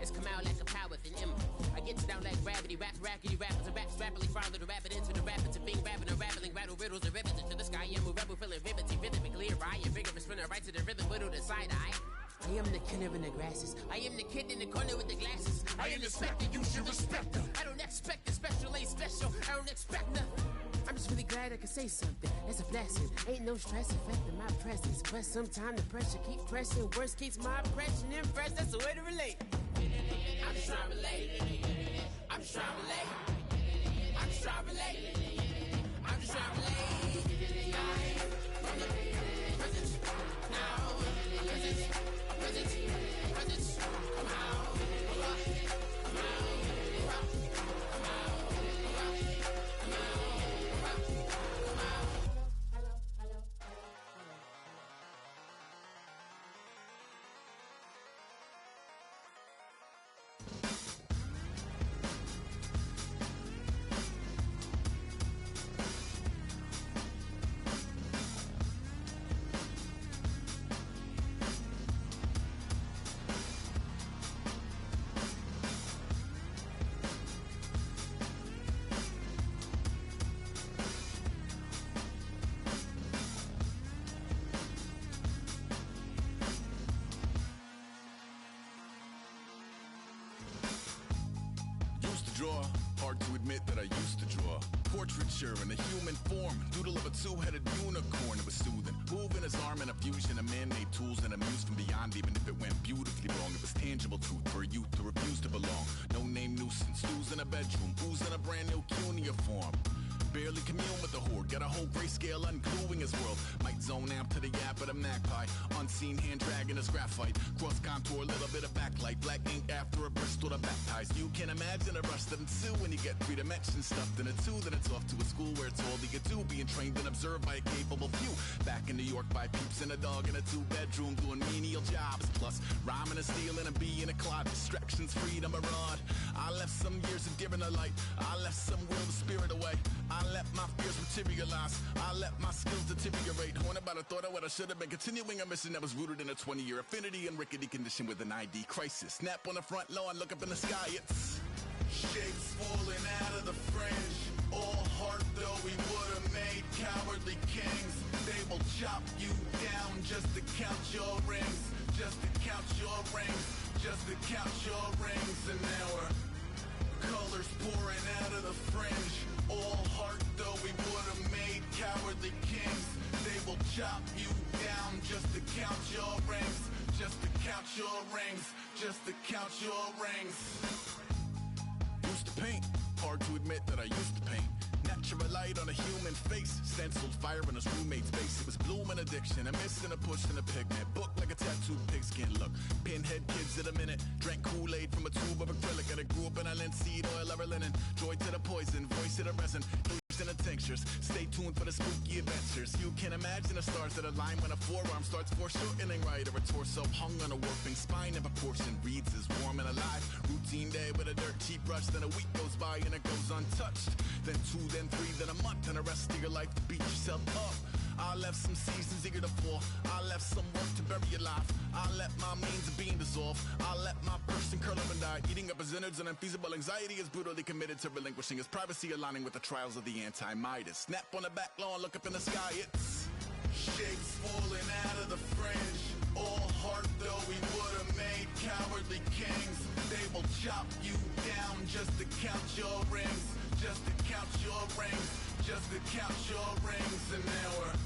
It's come out like a power with an M. I get down like gravity, rackety rappers and raps rapidly follow the rapid into the rapids and being rapping and rattling, rattle riddles and rivets into the sky. I'm a rebel, feeling vividly clear. I am vigorous, spinning right to the rhythm, whittle the side eye. I am the killer in the grasses. I am the kid in the corner with the glasses. I am the specter, you should respect them. I don't expect the special, ain't special. I don't expect nothing. I'm just really glad I can say something. It's a blessing. Ain't no stress affecting my presence. But sometimes the pressure keeps pressing. Worst keeps my impression impressed. That's the way to relate. I'm just trying to relate. I'm just trying to relate. I'm just trying to relate. I'm just trying to relate. Presence, now, presence, come out, come out. Hard to admit that I used to draw portraiture in a human form, doodle of a two-headed unicorn. It was soothing, moving his arm in a fusion of man-made tools and a muse from beyond. Even if it went beautifully wrong, it was tangible truth for a youth to refuse to belong. No name nuisance, who's in a bedroom, who's in a brand new cuneiform. Barely commune with the horde, got a whole grayscale ungluing his world. Might zone amp to the yap of the magpie, unseen hand dragging his graphite. Cross contour, little bit of backlight, black ink after a Bristol to baptize. You can imagine a rush of two when you get 3 dimensions stuffed in a 2. Then it's off to a school where it's all you get to, being trained and observed by a capable few. Back in New York by peeps and a dog in a 2-bedroom doing menial jobs. Plus rhyming and stealing and being a clod, distractions, freedom, a rod. I left some years of giving a light, I left some will of spirit away. I let my fears materialize, I let my skills deteriorate. Haunted by the thought of what I should have been, continuing a mission that was rooted in a 20-year affinity and rickety condition with an ID crisis. Snap on the front lawn, look up in the sky, it's shapes falling out of the fringe. All heart though we would have made cowardly kings. They will chop you down just to count your rings, just to count your rings, just to count your rings. And now we're colors pouring out of the fringe. All heart though we would have made cowardly kings. They will chop you down just to count your rings, just to count your rings, just to count your rings. Used to paint, hard to admit that I used to paint. Natural light on a human face, stenciled fire in his roommate's face. It was blooming addiction, a missing, a push, and a pigment. Book like a tattooed pigskin look. Pinhead kids in a minute, drank Kool-Aid from a tube of acrylic. And I grew up in a linseed oil or a linen. Joy to the poison, voice to the resin. In the tinctures, stay tuned for the spooky adventures. You can imagine the stars that align when a forearm starts foreshortening right, or a torso hung on a warping spine. If a portion reads as warm and alive. Routine day with a dirt cheap brush, then a week goes by and it goes untouched. Then 2, then 3, then a month, and the rest of your life to beat yourself up. I left some seasons eager to fall. I left some work to bury alive. I let my means of being dissolve. I let my person curl up and die. Eating up his innards and unfeasible anxiety is brutally committed to relinquishing his privacy, aligning with the trials of the anti-Midas. Snap on the back lawn, look up in the sky, it's kings. They will chop you down just to count your rings. Just to count your rings. Just to count your rings. And now we're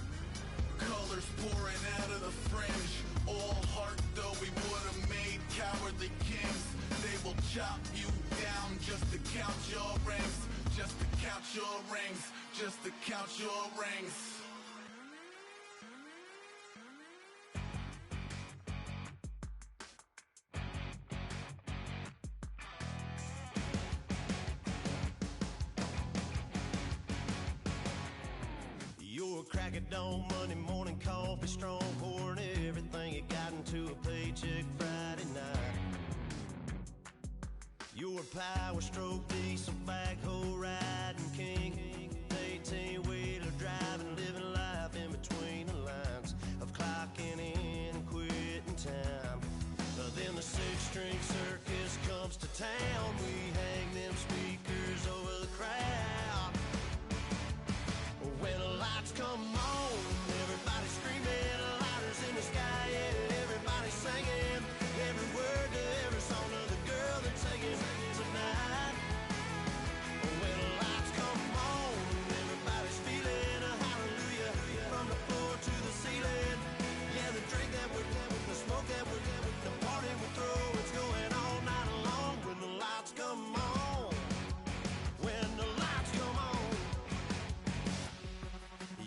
colors pouring out of the fringe. All heart though we would have made cowardly kings. They will chop you down just to count your rings. Just to count your rings. Just to count your rings. You're a crack at dawn, Monday morning coffee strong, pouring everything you got into a paycheck Friday night. You're a power stroke, diesel backhoe riding king, 18-wheeler driving, living life in between the lines of clocking in and quitting time. Then the six-string circus comes to town. We hang them speakers over the crowd. When the lights come on, everybody screaming, lighters in the sky, yeah, everybody singing every word to every song of the girl they're taking tonight. When the lights come on, everybody's feeling a hallelujah from the floor to the ceiling. Yeah, the drink that we're doing, the smoke that we're doing, the party we throw, it's going all night long. When the lights come on, when the lights come on.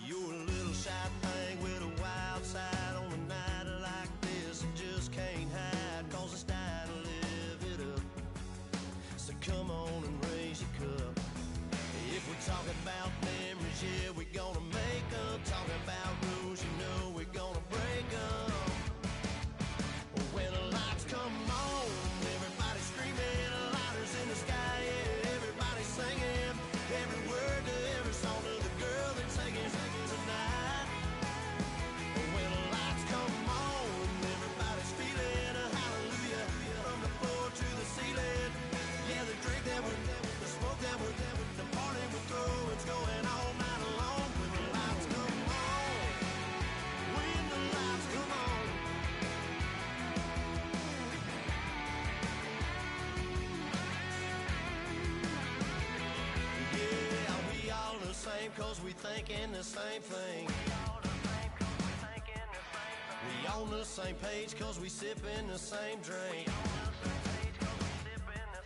You're a little shy thing with a wild side on a night like this. You just can't hide, cause it's time to live it up. So come on and raise your cup. If we're talking about memories, yeah, we're gonna make them. Talking about rules, you know we're gonna break them. When the lights come on, everybody screaming, lighters in the sky, yeah, everybody singing every word to every song of the girl they're taking tonight. When the lights come on, everybody's feeling a hallelujah from the floor to the ceiling. Yeah, the drink that we're doing, the smoke that we're doing, the party we throw, it's going all night long. When the lights come on, when the lights come on. Yeah, we all the same cause we thinking the same thing. We on the same page cause we sipping the same drink.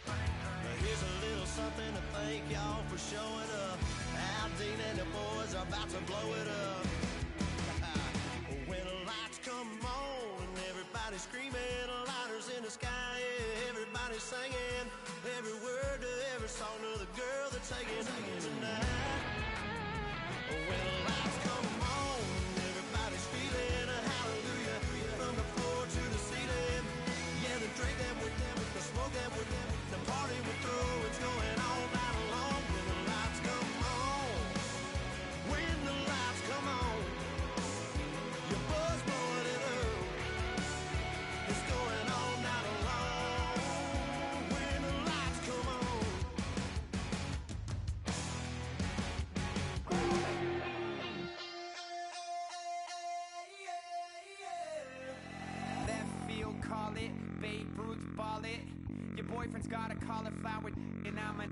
Now here's a little something to thank y'all for showing up. Aldine and the boys are about to blow it up. When the lights come on and everybody's screaming, lighters in the sky, yeah, everybody's singing every word to every song of the girl they're taking tonight. When the lights come on, everybody's feeling a hallelujah from the floor to the ceiling. Yeah, the drink that we're doing, the smoke that we're doing, the party we throw, it's going all night long. When the lights come on, when the lights come on, your buzz blowing it up, it's going all night long. When the lights come on. Left field, call it. Babe Ruth, ball it. Your boyfriend's got a cauliflower, and I'm a.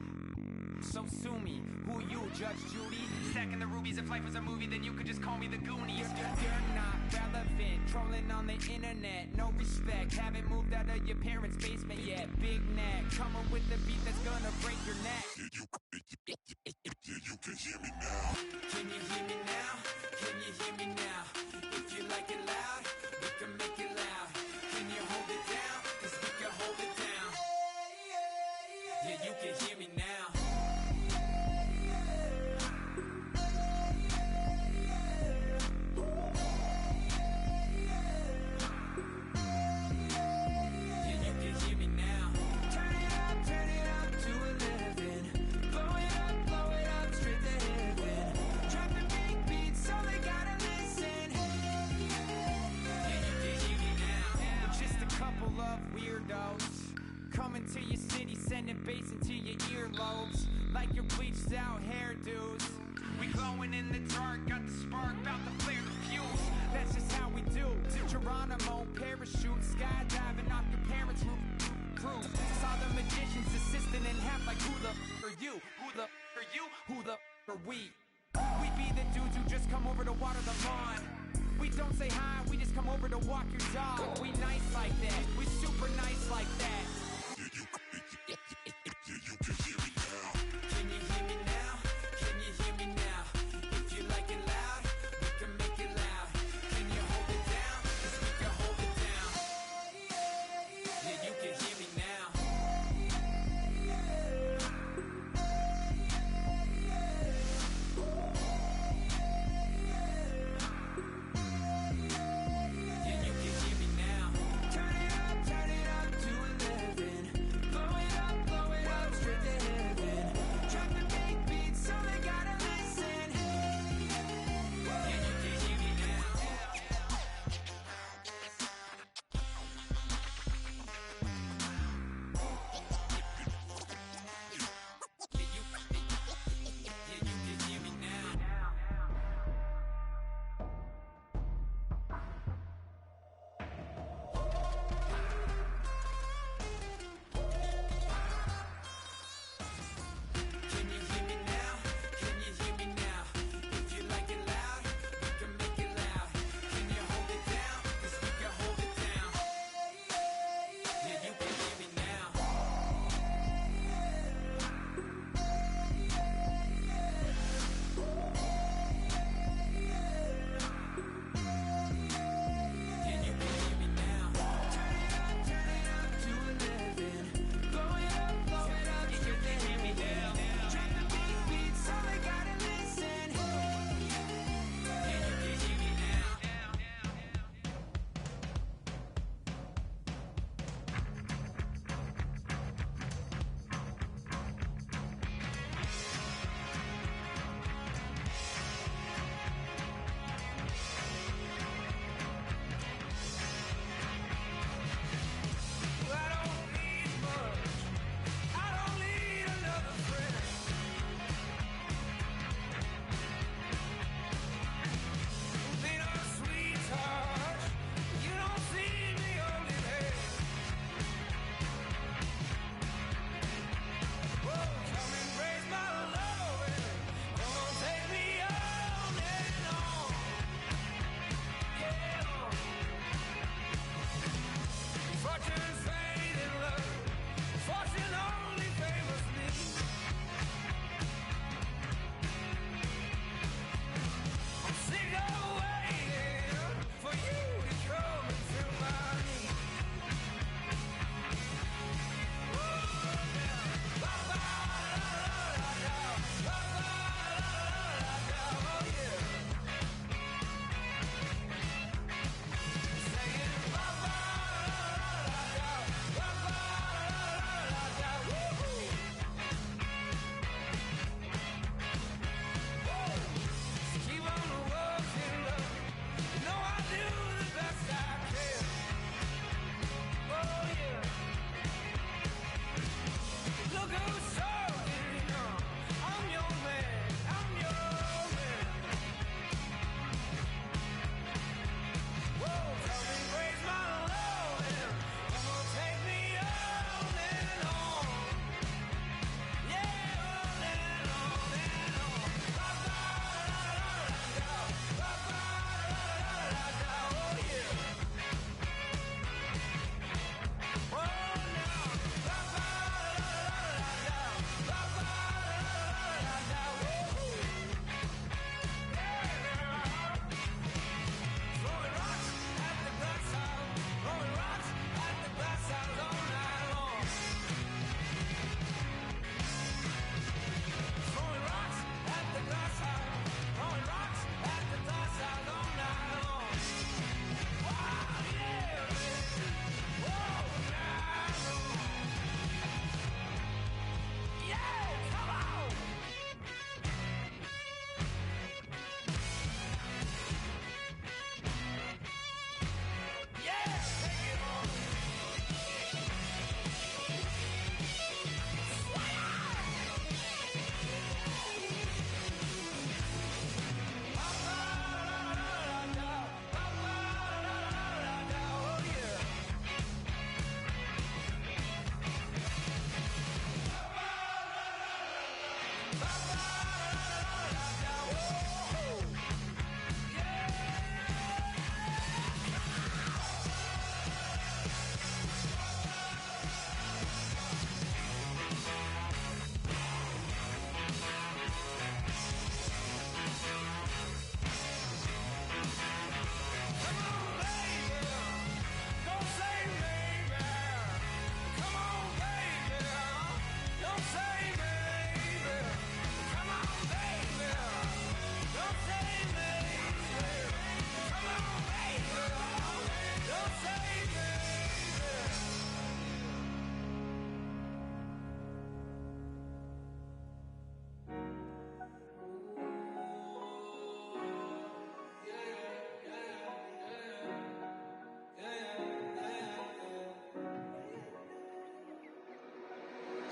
So sue me. Who you, Judge Judy? Stacking the rubies. If life was a movie, then you could just call me the Goonies. You're not relevant. Trolling on the internet. No respect. Haven't moved out of your parents' basement yet. Big neck. Coming with the beat that's gonna break your neck. You can hear me now. Can you hear me now? Can you hear me now? If you like it loud, we can make it loud. Can you hold it down? 'Cause we can hold it down. Yeah, you can hear me now. Yeah, you can hear me now. Turn it up to 11. Blow it up straight to heaven. Dropping big beats, so they gotta listen. Yeah, you can hear me now. We're just a couple of weirdos coming to your city, sending bass into your earlobes like your bleached out hairdos. We glowing in the dark, got the spark, bout to flare the fuse. That's just how we do. To Geronimo, parachute, skydiving off your parents' roof. proof. Saw the magician's assistant in half like who the are you? Who the are you? Who the are we? We be the dudes who just come over to water the lawn. We don't say hi, we just come over to walk your dog. We nice like that, we super nice like that. Can you hear me now? Can you hear me now? If you like it loud, we can make it loud. Can you hold it down? 'Cause we can hold it down. Yeah, you can hear me now. Yeah, you can hear me now. Turn it up to 11.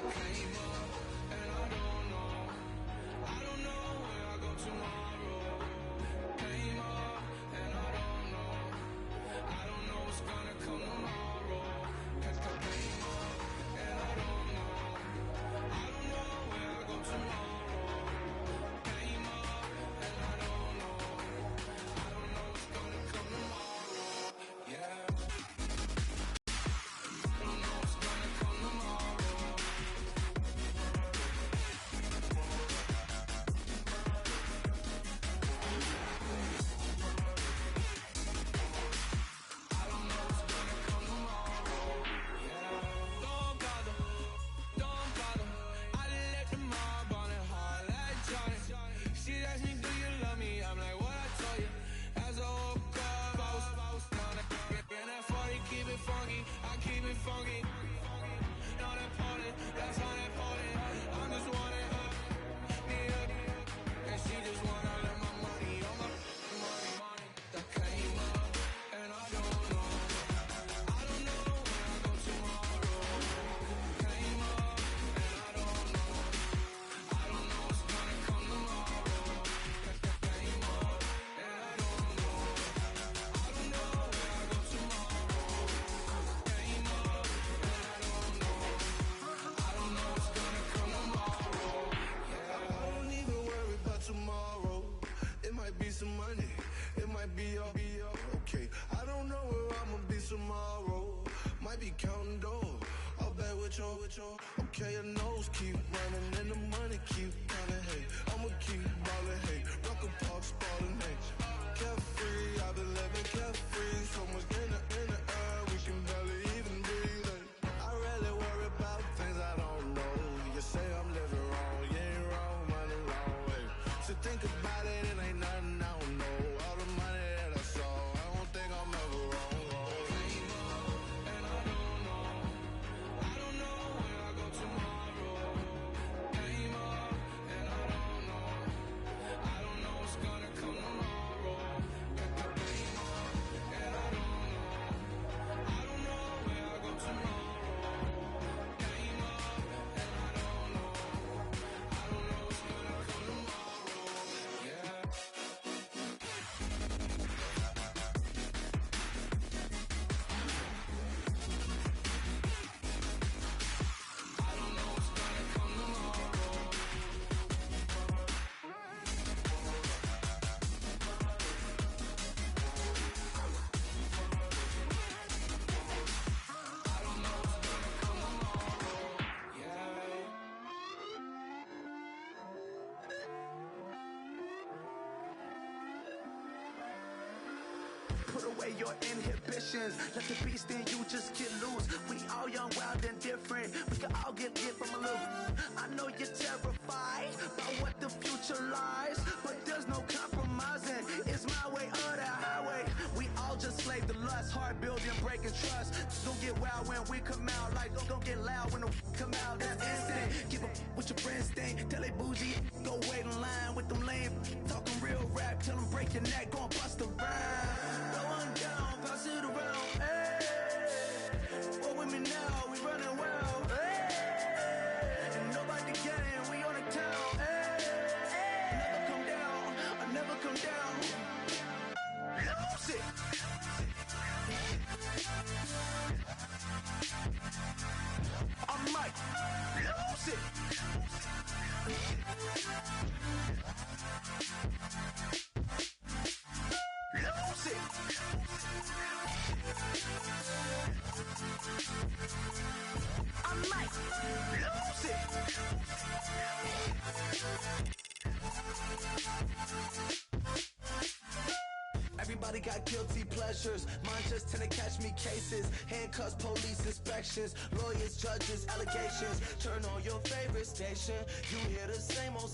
Came up and I don't know where I go tomorrow. Came up and I don't know what's gonna come tomorrow. Came up and I don't know where I go tomorrow. Came up and I don't know what's gonna come tomorrow. Yeah. Okay, your nose keep running and the money keep coming. Hey, I'ma keep ballin'. Hey, Rucker Park spallin'. Hey, carefree, I've been living carefree. So much in the air, we can barely even breathe. Hey, I rarely worry about things I don't know. You say I'm living wrong, you ain't wrong, money long. Hey, so think about it, it ain't nothing I don't know. All the money that I saw, I don't think I'm ever wrong. Put away your inhibitions. Let the beast in you just get loose. We all young, wild, and different. We can all get from a little. I know you're terrified by what the future lies, but there's no compromising. It's my way or the highway. We all just slave to lust, hard building, breaking trust. Don't get wild when we come out. Like don't get loud when the come out. That's instant. Give up what your friends think. Tell they bougie. Go wait in line with them lame. Talking real rap. Tell them break your neck. Go and bust a rhyme. Going down, pass it around. Hey, what with me now? We running wild. Hey, and nobody getting. We on the town. Hey, never come down. I never come down. Lose it. I might lose it. Lose it. I might lose it. Everybody got guilty pleasures. Mine just tend to catch me cases. Handcuffs, police inspections, lawyers, judges, allegations. Turn on your favorite station. You hear the same old